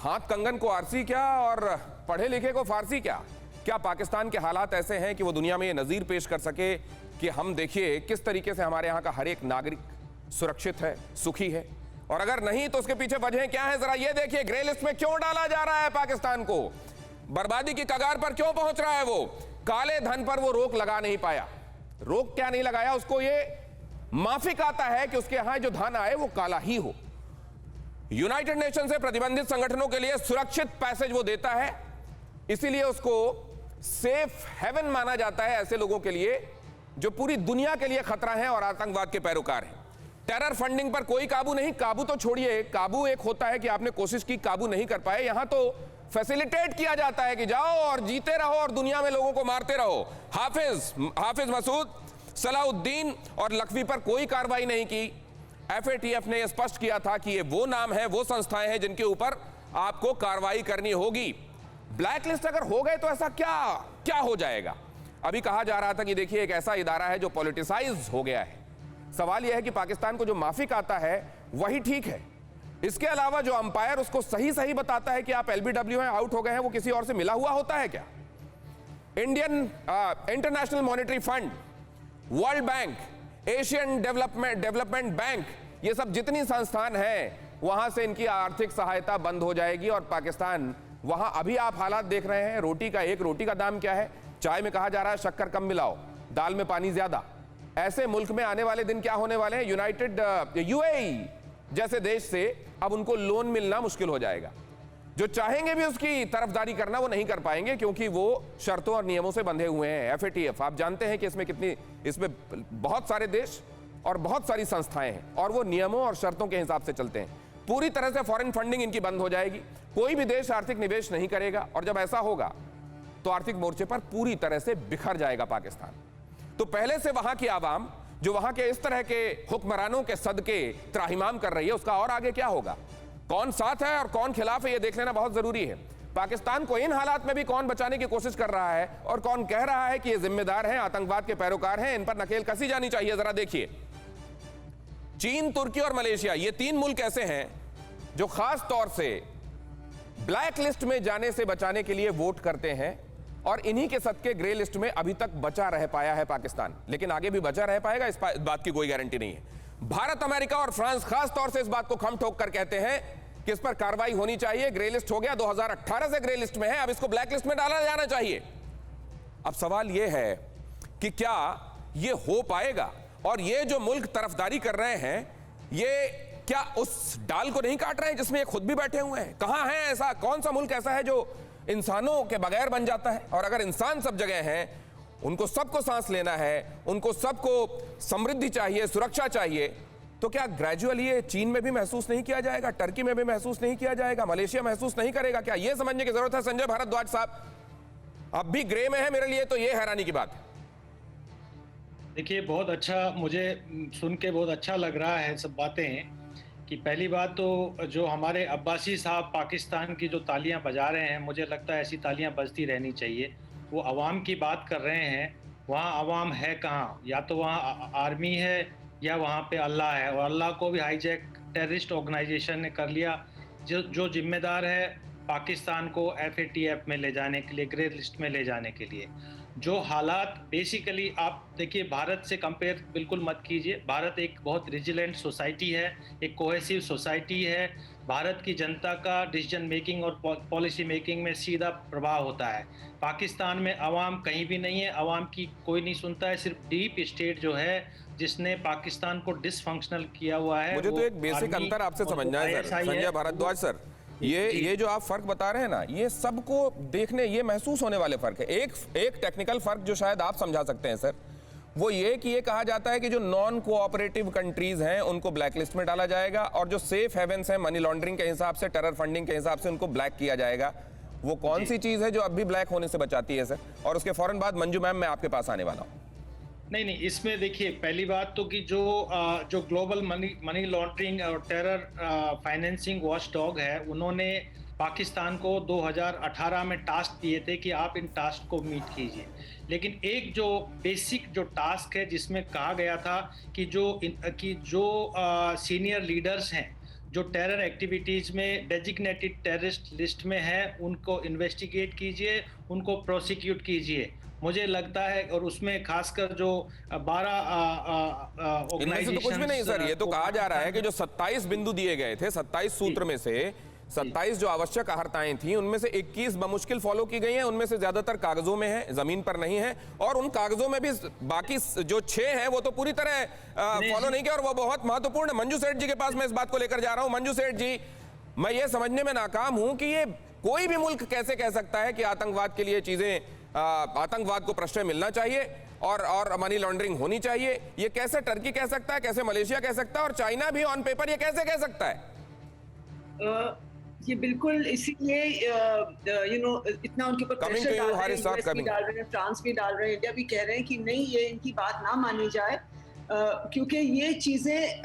हाथ कंगन को आरसी क्या और पढ़े लिखे को फारसी क्या? क्या पाकिस्तान के हालात ऐसे हैं कि वो दुनिया में ये नज़ीर पेश कर सके कि हम देखिए किस तरीके से हमारे यहाँ का हर एक नागरिक सुरक्षित है, सुखी है? और अगर नहीं तो उसके पीछे वजह क्या है, जरा ये देखिए। ग्रे लिस्ट में क्यों डाला जा रहा है पाकिस्तान को? बर्बादी की कगार पर क्यों पहुंच रहा है वो? काले धन पर वो रोक लगा नहीं पाया। रोक क्या नहीं लगाया? उसको ये माफिक आता है कि उसके यहां जो धन आए वो काला ही हो। यूनाइटेड नेशन से प्रतिबंधित संगठनों के लिए सुरक्षित पैसेज वो देता है, इसीलिए उसको सेफ हेवन माना जाता है ऐसे लोगों के लिए जो पूरी दुनिया के लिए खतरा है और आतंकवाद के पैरोकार हैं। टेरर फंडिंग पर कोई काबू नहीं। काबू तो छोड़िए, काबू एक होता है कि आपने कोशिश की, काबू नहीं कर पाए। यहां तो फैसिलिटेट किया जाता है कि जाओ और जीते रहो और दुनिया में लोगों को मारते रहो। हाफिज मसूद, सलाउद्दीन और लखवी पर कोई कार्रवाई नहीं की। FATF ने यह स्पष्ट किया था कि ये वो नाम है, वो संस्थाएं हैं जिनके ऊपर आपको कार्रवाई करनी होगी। ब्लैक लिस्ट अगर हो गए तो ऐसा क्या हो जाएगा? अभी कहा जा रहा था कि देखिए एक ऐसा इदारा है जो पॉलिटिसाइज हो गया है। सवाल यह है कि पाकिस्तान को जो माफिक आता है वही ठीक है। इसके अलावा जो अंपायर उसको सही बताता है कि आप LBW हैं, आउट हो गए हैं, वो किसी और से मिला हुआ होता है क्या? International monetary fund, world bank, Asian development bank, ये सब जितनी संस्थान हैं वहां से इनकी आर्थिक सहायता बंद हो जाएगी और पाकिस्तान वहां अभी आप हालात देख रहे हैं। एक रोटी का दाम क्या है? चाय में कहा जा रहा है शक्कर कम मिलाओ, दाल में पानी ज्यादा। ऐसे मुल्क में आने वाले दिन क्या होने वाले हैं? UAE जैसे देश से अब उनको लोन मिलना मुश्किल हो जाएगा। जो चाहेंगे भी उसकी तरफदारी करना वो नहीं कर पाएंगे क्योंकि वो शर्तों और नियमों से बंधे हुए हैं। FATF आप जानते हैं कि इसमें बहुत सारे देश और बहुत सारी संस्थाएं हैं और वो नियमों और शर्तों के हिसाब से चलते हैं। पूरी तरह से फॉरेन फंडिंग इनकी बंद हो जाएगी। कोई भी देश आर्थिक निवेश नहीं करेगा और जब ऐसा होगा तो आर्थिक मोर्चे पर पूरी तरह से बिखर जाएगा पाकिस्तान। तो पहले से वहां की आवाम जो वहां के इस तरह के हुक्मरानों के सदके त्राहिमाम कर रही है, उसका और आगे क्या होगा? कौन साथ है और कौन खिलाफ है, यह देख लेना बहुत जरूरी है। पाकिस्तान को इन हालात में भी कौन बचाने की कोशिश कर रहा है और कौन कह रहा है कि ये जिम्मेदार हैं, आतंकवाद के पैरोकार हैं, इन पर नकेल कसी जानी चाहिए। जरा देखिए, चीन, तुर्की और मलेशिया, ये 3 मुल्क ऐसे हैं जो खास तौर से ब्लैक लिस्ट में जाने से बचाने के लिए वोट करते हैं और इन्हीं के सदके ग्रे लिस्ट में अभी तक बचा रह पाया है पाकिस्तान। लेकिन आगे भी बचा रह पाएगा, इस बात की कोई गारंटी नहीं है। भारत, अमेरिका और फ्रांस खास तौर से इस बात को खम ठोक कर कहते हैं कि इस पर कार्रवाई होनी चाहिए। ग्रे लिस्ट हो गया, 2018 से ग्रे लिस्ट में है, अब इसको ब्लैक लिस्ट में डाला जाना चाहिए। अब सवाल यह है कि क्या यह हो पाएगा? और ये जो मुल्क तरफदारी कर रहे हैं, ये क्या उस डाल को नहीं काट रहे हैं जिसमें ये खुद भी बैठे हुए हैं? कहां है ऐसा? कौन सा मुल्क ऐसा है जो इंसानों के बगैर बन जाता है? और अगर इंसान सब जगह हैं, उनको सबको सांस लेना है, उनको सबको समृद्धि चाहिए, सुरक्षा चाहिए, तो क्या ग्रेजुअली ये चीन में भी महसूस नहीं किया जाएगा? टर्की में भी महसूस नहीं किया जाएगा? मलेशिया महसूस नहीं करेगा? क्या ये समझने की जरूरत है? संजय भारद्वाज साहब, अब भी ग्रे में है मेरे लिए, तो ये हैरानी की बात है। देखिए, बहुत अच्छा, मुझे सुन के बहुत अच्छा लग रहा है सब बातें। कि पहली बात तो जो हमारे अब्बासी साहब पाकिस्तान की जो तालियां बजा रहे हैं, मुझे लगता है ऐसी तालियां बजती रहनी चाहिए। वो अवाम की बात कर रहे हैं, वहाँ अवाम है कहाँ? या तो वहाँ आर्मी है या वहाँ पे अल्लाह है, और अल्लाह को भी हाईजैक टेररिस्ट ऑर्गेनाइजेशन ने कर लिया। जो जिम्मेदार है पाकिस्तान को FATF में ले जाने के लिए, ग्रे लिस्ट में ले जाने के लिए। जो हालात बेसिकली आप देखिए, भारत से कंपेयर बिल्कुल मत कीजिए। भारत एक बहुत रिजिलेंट सोसाइटी है, एक कोहेसिव सोसाइटी है। भारत की जनता का डिसीजन मेकिंग और पॉलिसी मेकिंग में सीधा प्रभाव होता है। पाकिस्तान में अवाम कहीं भी नहीं है, अवाम की कोई नहीं सुनता है। सिर्फ डीप स्टेट जो है जिसने पाकिस्तान को डिसफंक्शनल किया हुआ है। मुझे तो एक बेसिक अंतर आपसे समझना है सर, संजय भारद्वाज सर, ये जो आप फर्क बता रहे हैं ना, ये सबको देखने, ये महसूस होने वाले फर्क है। एक टेक्निकल फर्क जो शायद आप समझा सकते हैं सर, वो ये कि ये कहा जाता है कि जो नॉन कोऑपरेटिव कंट्रीज हैं उनको ब्लैक लिस्ट में डाला जाएगा और जो सेफ हेवेंस हैं मनी लॉन्ड्रिंग के हिसाब से, टेरर फंडिंग के हिसाब से, उनको ब्लैक किया जाएगा। वो कौन सी चीज है जो अब भी ब्लैक होने से बचाती है सर? और उसके फौरन बाद मंजू मैम मैं आपके पास आने वाला हूँ। नहीं, इसमें देखिए, पहली बात तो कि जो ग्लोबल मनी लॉन्ड्रिंग और टेरर फाइनेंसिंग वॉच डॉग है, उन्होंने पाकिस्तान को 2018 में टास्क दिए थे कि आप इन टास्क को मीट कीजिए। लेकिन एक जो बेसिक जो टास्क है जिसमें कहा गया था कि जो सीनियर लीडर्स हैं, जो टेरर एक्टिविटीज में डेजिग्नेटेड टेररिस्ट लिस्ट में है उनको इन्वेस्टिगेट कीजिए, उनको प्रोसिक्यूट कीजिए। मुझे लगता है, और उसमें खासकर जो 12 इनमें से तो कुछ भी नहीं सर, ये तो कहा जा रहा है कि जो 27 बिंदु दिए गए थे, 27 सूत्र में से 27 जो आवश्यक अहर्ताएं थी उनमें से 21 बमुश्किल फॉलो की गई हैं, उनमें से ज्यादातर कागजों में है, जमीन पर नहीं है, और उन कागजों में भी बाकी जो 6 हैं वो तो पूरी तरह फॉलो नहीं किया, और वो बहुत महत्वपूर्ण है। मंजू सेठ जी के पास मैं इस बात को लेकर जा रहा हूं। मंजू सेठ जी, मैं ये समझने में नाकाम हूं कि ये कोई भी मुल्क कैसे कह सकता है कि आतंकवाद के लिए चीजें, आतंकवाद को प्रश्रय मिलना चाहिए और मनी लॉन्ड्रिंग होनी चाहिए। ये कैसे टर्की कह सकता है, कैसे मलेशिया कह सकता है, और चाइना भी ऑन पेपर ये कैसे कह सकता है? ये बिल्कुल इसीलिए इतना उनके ऊपर प्रेशर डाल रहे हैं, यूएस भी डाल रहे हैं, फ्रांस भी डाल रहे हैं, इंडिया भी कह रहे हैं कि नहीं, ये इनकी बात ना मानी जाए, क्योंकि ये चीजें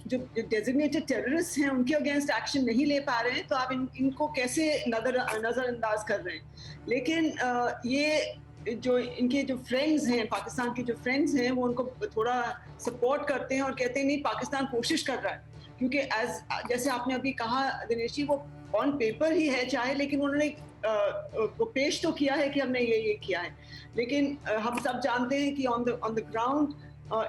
जो डेजिग्नेटेड टेररिस्ट हैं उनके अगेंस्ट एक्शन नहीं ले पा रहे हैं, तो आप इनको कैसे नजरअंदाज कर रहे हैं। लेकिन ये जो इनके जो फ्रेंड्स हैं, पाकिस्तान के जो फ्रेंड्स हैं, वो उनको थोड़ा सपोर्ट करते हैं और कहते हैं नहीं, पाकिस्तान कोशिश कर रहा है, क्योंकि जैसे आपने अभी कहा दिनेश जी, वो ऑन पेपर ही है चाहे, लेकिन उन्होंने वो पेश तो किया है कि हमने ये किया है, लेकिन हम सब जानते हैं कि ऑन द ग्राउंड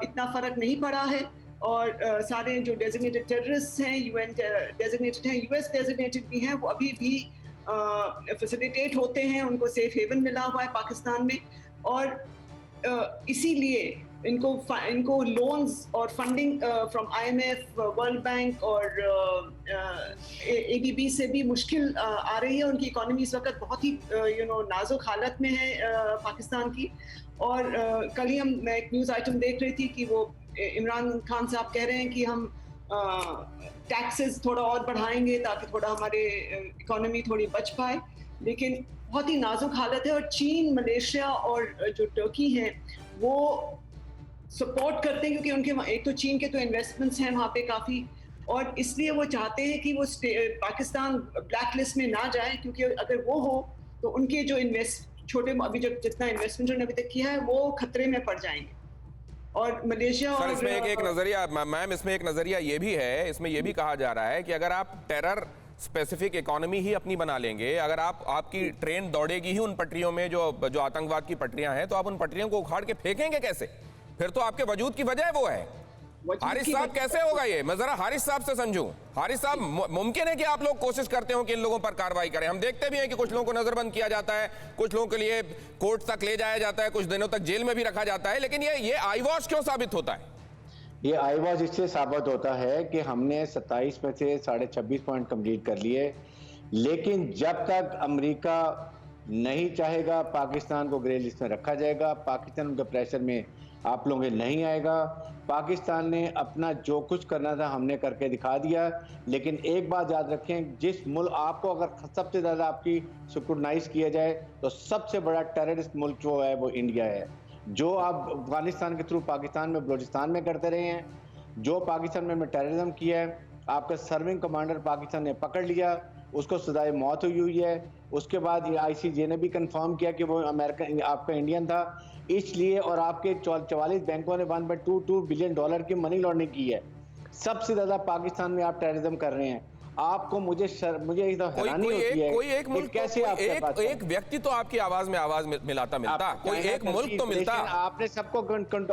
इतना फर्क नहीं पड़ा है, और सारे जो डेजिग्नेटेड टेररिस्ट हैं, यूएन डेजिग्नेटेड हैं, यूएस डेजिग्नेटेड भी हैं, वो अभी भी फैसिलिटेट होते हैं, उनको सेफ हेवन मिला हुआ है पाकिस्तान में, और इसीलिए इनको लोन्स और funding from IMF, world bank और ADB से भी मुश्किल आ रही है। उनकी इकोनॉमी इस वक्त बहुत ही नाजुक हालत में है पाकिस्तान की। और कल ही मैं एक न्यूज़ आइटम देख रही थी कि वो इमरान खान साहब कह रहे हैं कि हम टैक्सेस थोड़ा और बढ़ाएंगे ताकि थोड़ा हमारे इकोनॉमी थोड़ी बच पाए, लेकिन बहुत ही नाजुक हालत है। और चीन, मलेशिया और जो टर्की है वो सपोर्ट करते हैं, क्योंकि उनके एक तो चीन के तो इन्वेस्टमेंट्स हैं वहाँ पे काफ़ी, और इसलिए वो चाहते हैं कि वो पाकिस्तान ब्लैक लिस्ट में ना जाए, क्योंकि अगर वो हो तो उनके जो छोटे अभी जो जितना इन्वेस्टमेंट उन्होंने अभी तक किया है वो खतरे में पड़ जाएंगे। और मलेशिया और इसमें एक नजरिया मैम, इसमें एक नजरिया ये भी है, इसमें ये भी कहा जा रहा है कि अगर आप टेरर स्पेसिफिक इकोनॉमी ही अपनी बना लेंगे, अगर आपकी ट्रेन दौड़ेगी ही उन पटरियों में जो आतंकवाद की पटरियां हैं, तो आप उन पटरियों को उखाड़ के फेंकेंगे कैसे? फिर तो आपके वजूद की वजह वो है। हारिस साहब, कैसे होगा ये? मैं जरा हारिस साहब से समझूं। हारिस साहब, मुमकिन है कि आप लोग कोशिश करते हो कि इन लोगों पर कार्रवाई करें? हम देखते भी हैं कि कुछ लोगों को नजरबंद किया जाता है, कुछ लोगों के लिए कोर्ट तक ले जाया जाता है, कुछ दिनों तक जेल में भी रखा जाता है, लेकिन ये आई वॉश क्यों साबित होता है? ये आई वॉश इससे साबित होता है कि हमने 27 में से 26.5 पॉइंट कंप्लीट कर लिए, लेकिन जब तक अमेरिका नहीं चाहेगा पाकिस्तान को ग्रे लिस्ट में रखा जाएगा, पाकिस्तान उनके प्रेशर में आप लोगों के नहीं आएगा। पाकिस्तान ने अपना जो कुछ करना था हमने करके दिखा दिया, लेकिन एक बात याद रखें, जिस मुल्क आपको अगर सबसे ज़्यादा आपकी स्क्रूटनाइज किया जाए तो सबसे बड़ा टेररिस्ट मुल्क जो है वो इंडिया है। जो आप अफगानिस्तान के थ्रू पाकिस्तान में, बलूचिस्तान में करते रहे हैं, जो पाकिस्तान में टेररिज्म किया है, आपका सर्विंग कमांडर पाकिस्तान ने पकड़ लिया, उसको सजाए मौत हुई है। उसके बाद ये ICJ ने भी कंफर्म किया कि वो अमेरिकन आपका इंडियन था, इसलिए। और आपके 44 बैंकों ने $1.22 बिलियन की मनी लॉन्ड्रिंग की है। सबसे ज्यादा पाकिस्तान में आप टेररिज्म कर रहे हैं। आपको मुझे हैरानी होती है, कोई एक मुल्क, कैसे एक व्यक्ति तो आपकी आवाज में आवाज मिलाता मिलता, कोई एक मुल्क तो मिलता। आपने सबको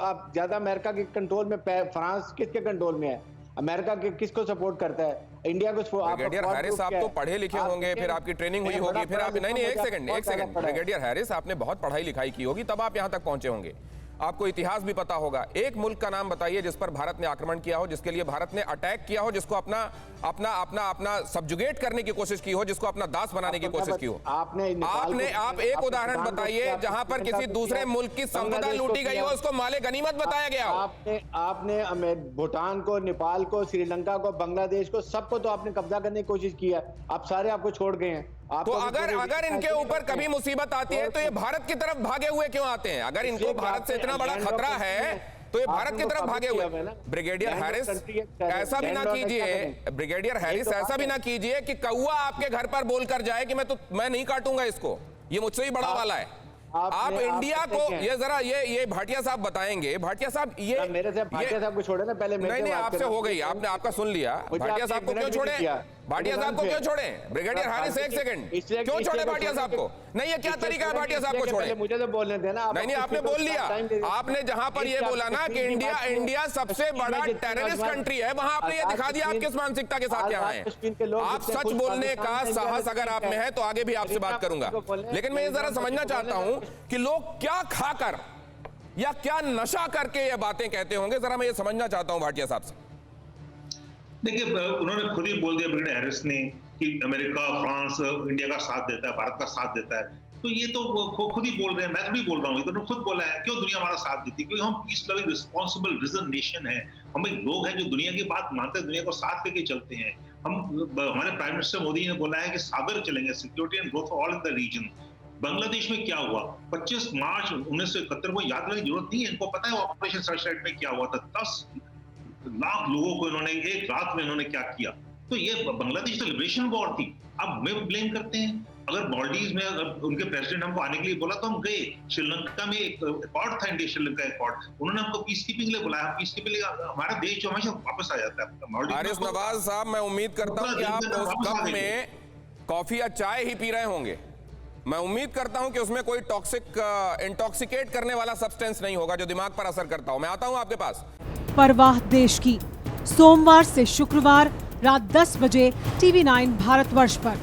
आप ज्यादा अमेरिका के कंट्रोल में, फ्रांस किसके कंट्रोल में है? अमेरिका के किसको सपोर्ट करता है? इंडिया को। ब्रिगेडियर हैरिस, आप तो पढ़े लिखे होंगे, फिर आपकी ट्रेनिंग हुई होगी, फिर आप नहीं, एक सेकंड ब्रिगेडियर हैरिस, आपने बहुत पढ़ाई लिखाई की होगी, तब आप यहां तक पहुंचे होंगे, आपको इतिहास भी पता होगा। एक मुल्क का नाम बताइए जिस पर भारत ने आक्रमण किया हो, जिसके लिए भारत ने अटैक किया हो, जिसको अपना सब्जुगेट करने की कोशिश की हो, जिसको अपना दास बनाने की कोशिश की हो। आप एक उदाहरण बताइए जहां पर किसी दूसरे मुल्क की संपदा लूटी गई हो, उसको माले गनीमत बताया गया हो। आपने भूटान को, नेपाल को, श्रीलंका को, बांग्लादेश को, सबको तो आपने कब्जा करने की कोशिश किया। आप सारे आपको छोड़ गए हैं। तो अगर इनके ऊपर कभी मुसीबत आती है तो ये भारत की तरफ भागे हुए क्यों आते हैं? अगर इनको भारत से इतना बड़ा खतरा है तो ये भारत की तरफ भागे हुए। ब्रिगेडियर हैरिस, ऐसा भी ना कीजिए, ब्रिगेडियर हैरिस, ऐसा भी ना कीजिए कि कौवा आपके घर पर बोलकर जाए कि मैं नहीं काटूंगा इसको, ये मुझसे ही बड़ा वाला है। आप इंडिया को, ये जरा ये भाटिया साहब बताएंगे। भाटिया साहब ये मेरे से भाटिया साहब को छोड़े ना पहले। नहीं, आपसे हो गई, आपने आपका सुन लिया। भाटिया साहब को क्यों छोड़े? भाटिया साहब को क्यों छोड़े? ब्रिगेडियर हारिस, एक सेकंड, क्यों छोड़े भाटिया साहब को? नहीं, ये क्या तरीका है भाटिया साहब को छोड़े? मुझे तो बोलने देना। नहीं, आपने बोल लिया। आपने जहां पर ये बोला ना कि इंडिया सबसे बड़ा टेररिस्ट कंट्री है, वहां आपने ये दिखा दिया आप किस मानसिकता के साथ यहाँ हैं। आप सच बोलने का साहस अगर आप में है तो आगे भी आपसे बात करूंगा, लेकिन मैं ये जरा समझना चाहता हूं कि लोग क्या खाकर या क्या नशा करके ये बातें कहते होंगे, जरा मैं ये समझना चाहता हूं भाटिया साहब से। देखिए, उन्होंने खुद ही बोल दिया ब्रिगेडियर हैरिस ने कि अमेरिका, फ्रांस, इंडिया का साथ देता है, भारत का साथ देता है। तो ये तो खुद ही बोल रहे हैं, मैं भी बोल रहा हूँ, तो खुद बोला है। क्यों दुनिया हमारा साथ देती है? क्योंकि हम peace loving responsible vision nation है। हम एक लोग हैं जो दुनिया की बात मानते हैं, दुनिया को साथ लेके चलते हैं। हमारे प्राइम मिनिस्टर मोदी ने बोला है कि सागर चलेंगे, security and growth all in the region. Bangladesh में क्या हुआ 25 मार्च 1971 को याद करने की जरूरत नहीं है, इनको पता है ऑपरेशन सर्चलाइट में क्या हुआ था। 10 लाख लोगों को इन्होंने एक रात में इन्होंने क्या किया। तो ये बांग्लादेश तो लिबरेशन वॉर थी। अब हमें ब्लेम करते हैं। अगर मॉलडीव में अगर उनके प्रेसिडेंट हमको आने के लिए बोला तो हम गए। श्रीलंका में एक एकॉर्ड था, इंडिया श्रीलंका एकॉर्ड, उन्होंने हमको पीस कीपिंग के लिए बुलाया। पीस कीपिंग के लिए हमारा देश जो हमेशा वापस आ जाता है। हारिस नवाज साहब, मैं उम्मीद करता हूं कि आप उस कप में कॉफी या चाय ही पी रहे होंगे। मैं उम्मीद करता हूं कि उसमें कोई टॉक्सिक इंटॉक्सिकेट करने वाला सब्सटेंस नहीं होगा जो दिमाग पर असर करता हो। मैं आता हूं आपके पास। परवाह देश की, सोमवार से शुक्रवार रात 10 बजे TV9 भारतवर्ष पर।